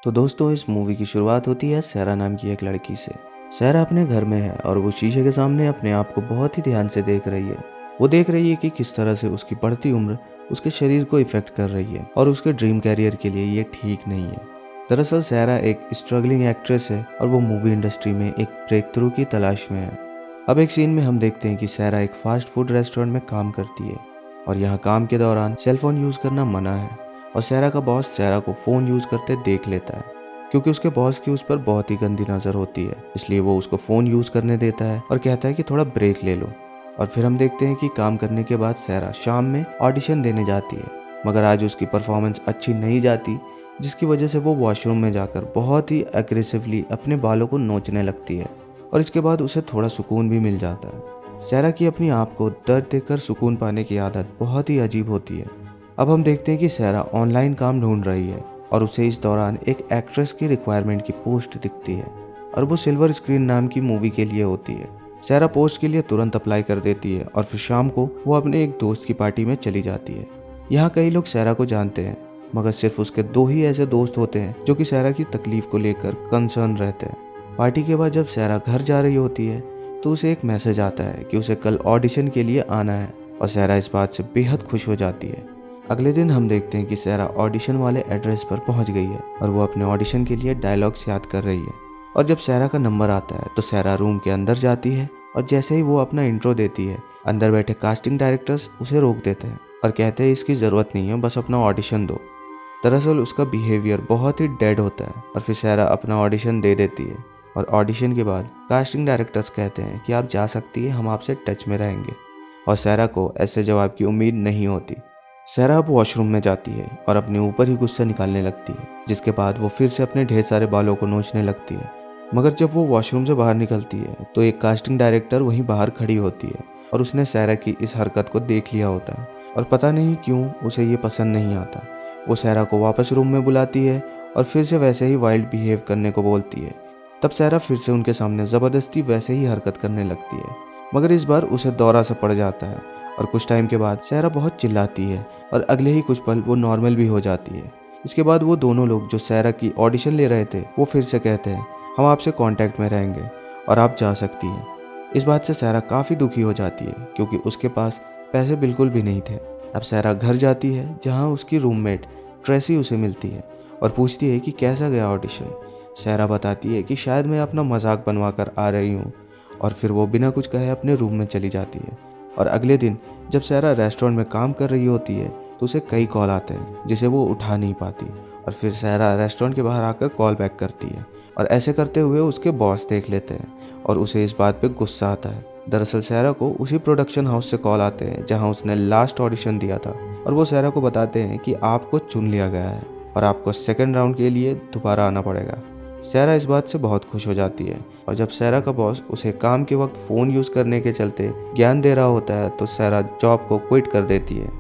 तो दोस्तों इस मूवी की शुरुआत होती है सहरा नाम की एक लड़की से। सहरा अपने घर में है और वो शीशे के सामने अपने आप को बहुत ही ध्यान से देख रही है। वो देख रही है कि किस तरह से उसकी बढ़ती उम्र उसके शरीर को इफेक्ट कर रही है और उसके ड्रीम कैरियर के लिए ये ठीक नहीं है। दरअसल सहरा एक स्ट्रगलिंग एक्ट्रेस है और वो मूवी इंडस्ट्री में एक ब्रेक थ्रू की तलाश में है। अब एक सीन में हम देखते हैं कि सहरा एक फास्ट फूड रेस्टोरेंट में काम करती है और यहाँ काम के दौरान सेलफोन यूज़ करना मना है और सहरा का बॉस सहरा को फ़ोन यूज़ करते देख लेता है क्योंकि उसके बॉस की उस पर बहुत ही गंदी नज़र होती है। इसलिए वो उसको फ़ोन यूज़ करने देता है और कहता है कि थोड़ा ब्रेक ले लो। और फिर हम देखते हैं कि काम करने के बाद सहरा शाम में ऑडिशन देने जाती है, मगर आज उसकी परफॉर्मेंस अच्छी नहीं जाती, जिसकी वजह से वो वॉशरूम में जाकर बहुत ही अग्रेसिवली अपने बालों को नोचने लगती है और इसके बाद उसे थोड़ा सुकून भी मिल जाता है। सहरा की अपनी आप को दर्द देकर सुकून पाने की आदत बहुत ही अजीब होती है। अब हम देखते हैं कि सहरा ऑनलाइन काम ढूंढ रही है और उसे इस दौरान एक एक्ट्रेस की रिक्वायरमेंट की पोस्ट दिखती है और वो सिल्वर स्क्रीन नाम की मूवी के लिए होती है। सहरा पोस्ट के लिए तुरंत अप्लाई कर देती है और फिर शाम को वो अपने एक दोस्त की पार्टी में चली जाती है। यहाँ कई लोग सहरा को जानते हैं, मगर सिर्फ उसके दो ही ऐसे दोस्त होते हैं जो कि सहरा की तकलीफ को लेकर कंसर्न रहते हैं। पार्टी के बाद जब सहरा घर जा रही होती है तो उसे एक मैसेज आता है कि उसे कल ऑडिशन के लिए आना है और सहरा इस बात से बेहद खुश हो जाती है। अगले दिन हम देखते हैं कि सहरा ऑडिशन वाले एड्रेस पर पहुंच गई है और वो अपने ऑडिशन के लिए डायलॉग्स याद कर रही है। और जब सहरा का नंबर आता है तो सहरा रूम के अंदर जाती है और जैसे ही वो अपना इंट्रो देती है, अंदर बैठे कास्टिंग डायरेक्टर्स उसे रोक देते हैं और कहते हैं इसकी ज़रूरत नहीं है, बस अपना ऑडिशन दो। दरअसल उसका बिहेवियर बहुत ही डेड होता है और फिर सहरा अपना ऑडिशन दे देती है और ऑडिशन के बाद कास्टिंग डायरेक्टर्स कहते हैं कि आप जा सकती है, हम आपसे टच में रहेंगे। और सहरा को ऐसे जवाब की उम्मीद नहीं होती। सहरा अब वॉशरूम में जाती है और अपने ऊपर ही गुस्सा निकालने लगती है, जिसके बाद वो फिर से अपने ढेर सारे बालों को नोचने लगती है। मगर जब वो वॉशरूम से बाहर निकलती है तो एक कास्टिंग डायरेक्टर वहीं बाहर खड़ी होती है और उसने सहरा की इस हरकत को देख लिया होता है और पता नहीं क्यों उसे ये पसंद नहीं आता। वो सहरा को वापस रूम में बुलाती है और फिर से वैसे ही वाइल्ड बिहेव करने को बोलती है। तब सहरा फिर से उनके सामने ज़बरदस्ती वैसे ही हरकत करने लगती है, मगर इस बार उसे दौरा सा पड़ जाता है और कुछ टाइम के बाद सहरा बहुत चिल्लाती है और अगले ही कुछ पल वो नॉर्मल भी हो जाती है। इसके बाद वो दोनों लोग जो सहरा की ऑडिशन ले रहे थे वो फिर से कहते हैं हम आपसे कांटेक्ट में रहेंगे और आप जा सकती हैं। इस बात से सहरा काफ़ी दुखी हो जाती है क्योंकि उसके पास पैसे बिल्कुल भी नहीं थे। अब सहरा घर जाती है जहाँ उसकी रूममेट ट्रेसी उसे मिलती है और पूछती है कि कैसा गया ऑडिशन। सहरा बताती है कि शायद मैं अपना मजाक बनवा कर आ रही हूँ और फिर वो बिना कुछ कहे अपने रूम में चली जाती है। और अगले दिन जब सहरा रेस्टोरेंट में काम कर रही होती है तो उसे कई कॉल आते हैं जिसे वो उठा नहीं पाती और फिर सहरा रेस्टोरेंट के बाहर आकर कॉल बैक करती है और ऐसे करते हुए उसके बॉस देख लेते हैं और उसे इस बात पे गुस्सा आता है। दरअसल सहरा को उसी प्रोडक्शन हाउस से कॉल आते हैं जहां उसने लास्ट ऑडिशन दिया था और वो सहरा को बताते हैं कि आपको चुन लिया गया है और आपको सेकेंड राउंड के लिए दोबारा आना पड़ेगा। सहरा इस बात से बहुत खुश हो जाती है और जब सहरा का बॉस उसे काम के वक्त फ़ोन यूज़ करने के चलते ज्ञान दे रहा होता है तो सहरा जॉब को क्विट कर देती है।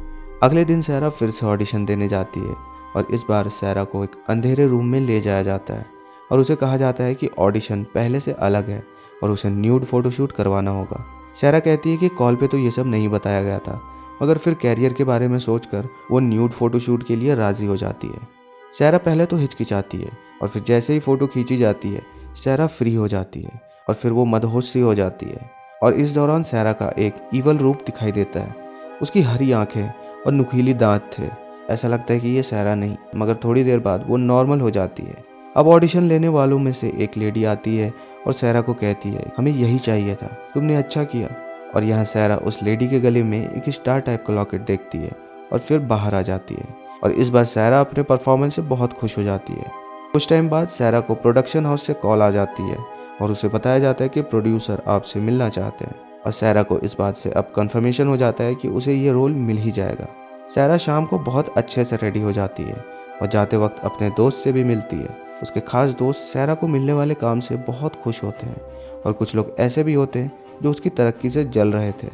अगले दिन सहरा फिर से ऑडिशन देने जाती है और इस बार सहरा को एक अंधेरे रूम में ले जाया जाता है और उसे कहा जाता है कि ऑडिशन पहले से अलग है और उसे न्यूड फ़ोटोशूट करवाना होगा। सहरा कहती है कि कॉल पे तो ये सब नहीं बताया गया था, मगर फिर कैरियर के बारे में सोचकर वो न्यूड फ़ोटोशूट के लिए राज़ी हो जाती है। सहरा पहले तो हिचकिचाती है और फिर जैसे ही फ़ोटो खींची जाती है सहरा फ्री हो जाती है और फिर वो मदहोश सी हो जाती है। और इस दौरान सहरा का एक ईवल रूप दिखाई देता है। उसकी हरी आंखें और नुकीली दांत थे। ऐसा लगता है कि ये सहरा नहीं, मगर थोड़ी देर बाद वो नॉर्मल हो जाती है। अब ऑडिशन लेने वालों में से एक लेडी आती है और सहरा को कहती है हमें यही चाहिए था, तुमने अच्छा किया। और यहाँ सहरा उस लेडी के गले में एक स्टार टाइप का लॉकेट देखती है और फिर बाहर आ जाती है और इस बार सहरा अपने परफॉर्मेंस से बहुत खुश हो जाती है। कुछ टाइम बाद सहरा को प्रोडक्शन हाउस से कॉल आ जाती है और उसे बताया जाता है कि प्रोड्यूसर आपसे मिलना चाहते हैं और सहरा को इस बात से अब कंफर्मेशन हो जाता है कि उसे ये रोल मिल ही जाएगा। सहरा शाम को बहुत अच्छे से रेडी हो जाती है और जाते वक्त अपने दोस्त से भी मिलती है। उसके खास दोस्त सहरा को मिलने वाले काम से बहुत खुश होते हैं और कुछ लोग ऐसे भी होते हैं जो उसकी तरक्की से जल रहे थे।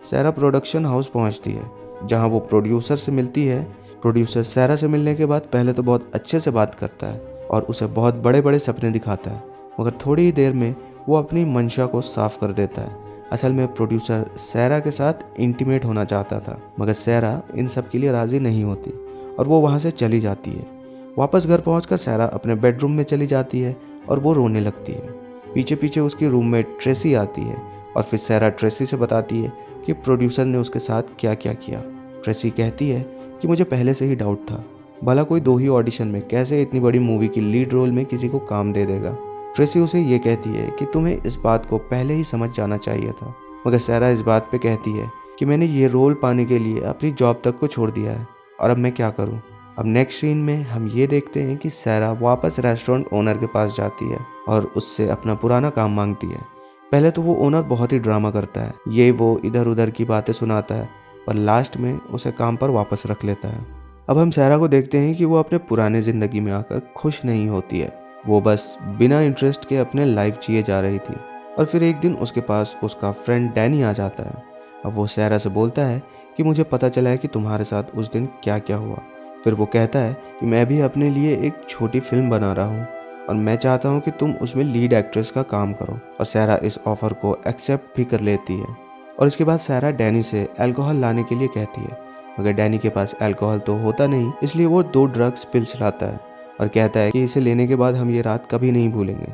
सहरा प्रोडक्शन हाउस पहुंचती है जहां वो प्रोड्यूसर से मिलती है। प्रोड्यूसर सहरा से मिलने के बाद पहले तो बहुत अच्छे से बात करता है और उसे बहुत बड़े बड़े सपने दिखाता है, मगर थोड़ी ही देर में वो अपनी मंशा को साफ कर देता है। असल में प्रोड्यूसर सहरा के साथ इंटीमेट होना चाहता था, मगर सहरा इन सब के लिए राज़ी नहीं होती और वो वहाँ से चली जाती है। वापस घर पहुंचकर सैरा अपने बेडरूम में चली जाती है और वो रोने लगती है। पीछे पीछे उसकी रूममेट ट्रेसी आती है और फिर सैरा ट्रेसी से बताती है कि प्रोड्यूसर ने उसके साथ क्या क्या किया। ट्रेसी कहती है कि मुझे पहले से ही डाउट था, भला कोई 2 ही ऑडिशन में कैसे इतनी बड़ी मूवी की लीड रोल में किसी को काम दे देगा। ट्रेसी उसे ये कहती है कि तुम्हें इस बात को पहले ही समझ जाना चाहिए था, मगर सैरा इस बात पे कहती है कि मैंने ये रोल पाने के लिए अपनी जॉब तक को छोड़ दिया है और अब मैं क्या करूं। अब नेक्स्ट सीन में हम ये देखते हैं कि सैरा वापस रेस्टोरेंट ओनर के पास जाती है और उससे अपना पुराना काम मांगती है। पहले तो वो ओनर बहुत ही ड्रामा करता है, ये वो इधर उधर की बातें सुनाता है, पर लास्ट में उसे काम पर वापस रख लेता है। अब हम सैरा को देखते हैं कि वो अपने पुराने ज़िंदगी में आकर खुश नहीं होती है। वो बस बिना इंटरेस्ट के अपने लाइफ जिए जा रही थी और फिर एक दिन उसके पास उसका फ्रेंड डैनी आ जाता है। अब वो सैरा से बोलता है कि मुझे पता चला है कि तुम्हारे साथ उस दिन क्या क्या हुआ। फिर वो कहता है कि मैं भी अपने लिए एक छोटी फिल्म बना रहा हूँ और मैं चाहता हूँ कि तुम उसमें लीड एक्ट्रेस का काम करो। और सैरा इस ऑफ़र को एक्सेप्ट भी कर लेती है और इसके बाद सैरा डैनी से अल्कोहल लाने के लिए कहती है, मगर डैनी के पास अल्कोहल तो होता नहीं, इसलिए वो 2 ड्रग्स पिल्स लाता है और कहता है कि इसे लेने के बाद हम ये रात कभी नहीं भूलेंगे।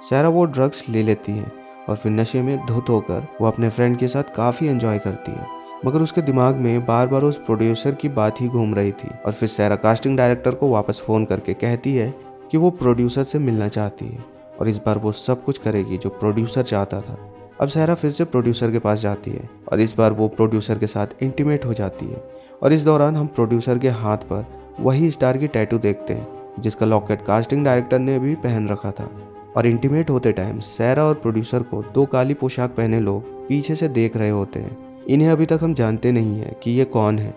सैरा वो ड्रग्स ले लेती है और फिर नशे में धुत होकर वो अपने फ्रेंड के साथ काफ़ी एंजॉय करती है, मगर उसके दिमाग में बार बार उस प्रोड्यूसर की बात ही घूम रही थी। और फिर सैरा कास्टिंग डायरेक्टर को वापस फ़ोन करके कहती है कि वो प्रोड्यूसर से मिलना चाहती है और इस बार वो सब कुछ करेगी जो प्रोड्यूसर चाहता था। अब सैरा फिर से प्रोड्यूसर के पास जाती है और इस बार वो प्रोड्यूसर के साथ इंटीमेट हो जाती है और इस दौरान हम प्रोड्यूसर के हाथ पर वही स्टार की टैटू देखते हैं जिसका लॉकेट कास्टिंग डायरेक्टर ने भी पहन रखा था। और इंटीमेट होते टाइम सैरा और प्रोड्यूसर को 2 काली पोशाक पहने लोग पीछे से देख रहे होते हैं। इन्हें अभी तक हम जानते नहीं है कि ये कौन है,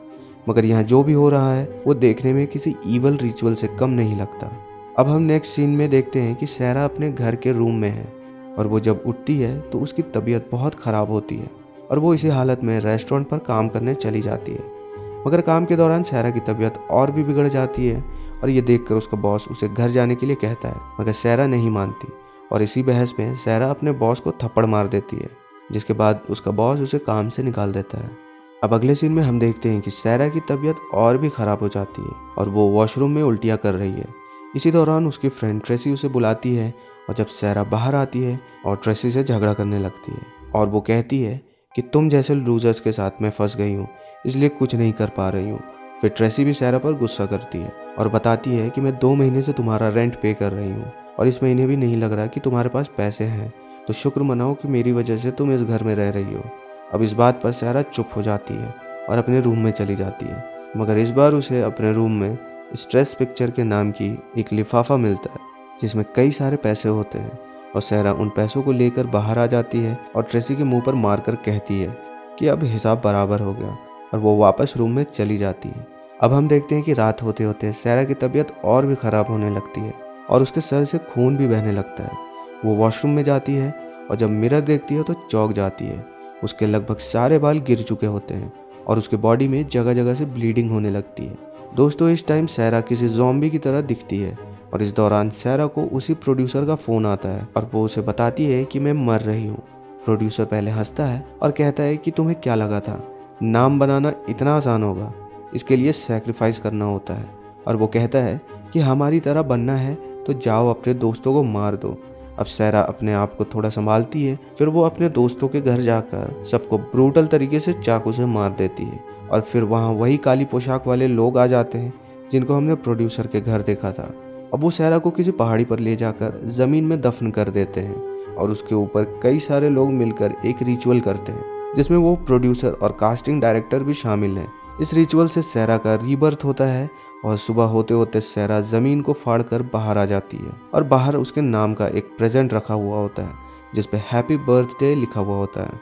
मगर यहाँ जो भी हो रहा है वो देखने में किसी ईवल रिचुअल से कम नहीं लगता। अब हम नेक्स्ट सीन में देखते हैं कि सैरा अपने घर के रूम में है और वो जब उठती है तो उसकी तबीयत बहुत ख़राब होती है और वो इसी हालत में रेस्टोरेंट पर काम करने चली जाती है। मगर काम के दौरान सैरा की तबीयत और भी बिगड़ जाती है और ये देखकर उसका बॉस उसे घर जाने के लिए कहता है, मगर सैरा नहीं मानती और इसी बहस में सैरा अपने बॉस को थप्पड़ मार देती है, जिसके बाद उसका बॉस उसे काम से निकाल देता है। अब अगले सीन में हम देखते हैं कि सैरा की तबीयत और भी ख़राब हो जाती है और वो वॉशरूम में उल्टियाँ कर रही है। इसी दौरान उसकी फ्रेंड ट्रेसी उसे बुलाती है और जब सैरा बाहर आती है और ट्रेसी से झगड़ा करने लगती है और वो कहती है कि तुम जैसे लूजर्स के साथ मैं फंस गई हूँ, इसलिए कुछ नहीं कर पा रही हूँ। फिर ट्रेसी भी सैरा पर गुस्सा करती है और बताती है कि मैं 2 महीने से तुम्हारा रेंट पे कर रही हूँ और इस महीने भी नहीं लग रहा कि तुम्हारे पास पैसे हैं, तो शुक्र मनाओ कि मेरी वजह से तुम इस घर में रह रही हो। अब इस बात पर सैरा चुप हो जाती है और अपने रूम में चली जाती है, मगर इस बार उसे अपने रूम में स्ट्रेस पिक्चर के नाम की एक लिफाफा मिलता है जिसमें कई सारे पैसे होते हैं और सैरा उन पैसों को लेकर बाहर आ जाती है और ट्रेसी के मुंह पर मारकर कहती है कि अब हिसाब बराबर हो गया और वो वापस रूम में चली जाती है। अब हम देखते हैं कि रात होते होते सैरा की तबीयत और भी ख़राब होने लगती है और उसके सर से खून भी बहने लगता है। वो वॉशरूम में जाती है और जब मिरर देखती है तो चौंक जाती है। उसके लगभग सारे बाल गिर चुके होते हैं और उसके बॉडी में जगह जगह से ब्लीडिंग होने लगती है। दोस्तों, इस टाइम सैरा किसी ज़ॉम्बी की तरह दिखती है और इस दौरान सैरा को उसी प्रोड्यूसर का फ़ोन आता है और वो उसे बताती है कि मैं मर रही हूँ। प्रोड्यूसर पहले हंसता है और कहता है कि तुम्हें क्या लगा था नाम बनाना इतना आसान होगा, इसके लिए सैक्रिफाइस करना होता है। और वो कहता है कि हमारी तरह बनना है तो जाओ अपने दोस्तों को मार दो। अब सैरा अपने आप को थोड़ा संभालती है, फिर वो अपने दोस्तों के घर जाकर सबको ब्रूटल तरीके से चाकू से मार देती है और फिर वहाँ वही काली पोशाक वाले लोग आ जाते हैं जिनको हमने प्रोड्यूसर के घर देखा था। अब वो सैरा को किसी पहाड़ी पर ले जाकर ज़मीन में दफन कर देते हैं और उसके ऊपर कई सारे लोग मिलकर एक रिचुअल करते हैं जिसमें वो प्रोड्यूसर और कास्टिंग डायरेक्टर भी शामिल हैं। इस रिचुअल से सैरा का रीबर्थ होता है और सुबह होते होते सैरा ज़मीन को फाड़कर बाहर आ जाती है और बाहर उसके नाम का एक प्रेजेंट रखा हुआ होता है जिस पे हैप्पी बर्थडे लिखा हुआ होता है।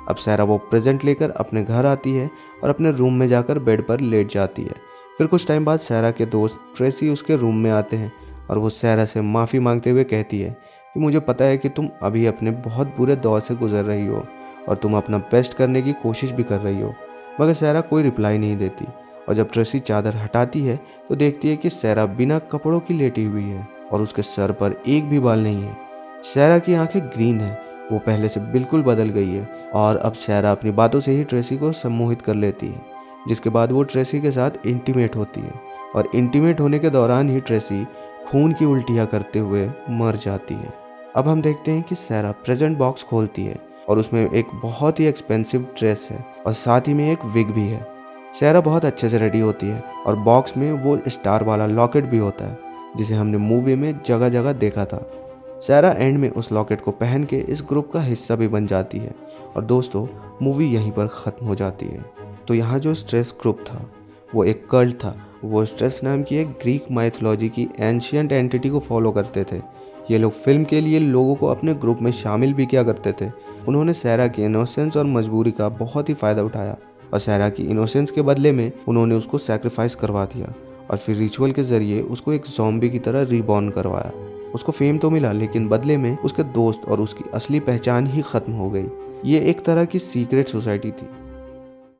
अब सैरा वो प्रेजेंट लेकर अपने घर आती है और अपने रूम में जाकर बेड पर लेट जाती है। फिर कुछ टाइम बाद सैरा के दोस्त ट्रेसी उसके रूम में आते हैं और वो सैरा से माफ़ी मांगते हुए कहती है कि मुझे पता है कि तुम अभी अपने बहुत बुरे दौर से गुजर रही हो और तुम अपना बेस्ट करने की कोशिश भी कर रही हो। मगर सैरा कोई रिप्लाई नहीं देती और जब ट्रेसी चादर हटाती है तो देखती है कि सैरा बिना कपड़ों की लेटी हुई है और उसके सर पर एक भी बाल नहीं है। सैरा की आंखें ग्रीन है, वो पहले से बिल्कुल बदल गई है और अब सैरा अपनी बातों से ही ट्रेसी को सम्मोहित कर लेती है, जिसके बाद वो ट्रेसी के साथ इंटीमेट होती है और इंटीमेट होने के दौरान ही ट्रेसी खून की उल्टियाँ करते हुए मर जाती है। अब हम देखते हैं कि सैरा प्रेजेंट बॉक्स खोलती है और उसमें एक बहुत ही एक्सपेंसिव ड्रेस है और साथ ही में एक विग भी है। सैरा बहुत अच्छे से रेडी होती है और बॉक्स में वो स्टार वाला लॉकेट भी होता है जिसे हमने मूवी में जगह जगह देखा था। सैरा एंड में उस लॉकेट को पहन के इस ग्रुप का हिस्सा भी बन जाती है और दोस्तों मूवी यहीं पर ख़त्म हो जाती है। तो यहाँ जो स्ट्रेस ग्रुप था वो एक कल्ट था। वो स्ट्रेस नाम की एक ग्रीक माइथोलॉजी की एंशियंट एंटिटी को फॉलो करते थे। ये लोग फिल्म के लिए लोगों को अपने ग्रुप में शामिल भी किया करते थे। उन्होंने सैरा की इनोसेंस और मजबूरी का बहुत ही फ़ायदा उठाया और सैरा की इनोसेंस के बदले में उन्होंने उसको सैक्रिफाइस करवा दिया और फिर रिचुअल के ज़रिए उसको एक ज़ॉम्बी की तरह रीबॉर्न करवाया। उसको फेम तो मिला लेकिन बदले में उसके दोस्त और उसकी असली पहचान ही ख़त्म हो गई। ये एक तरह की सीक्रेट सोसाइटी थी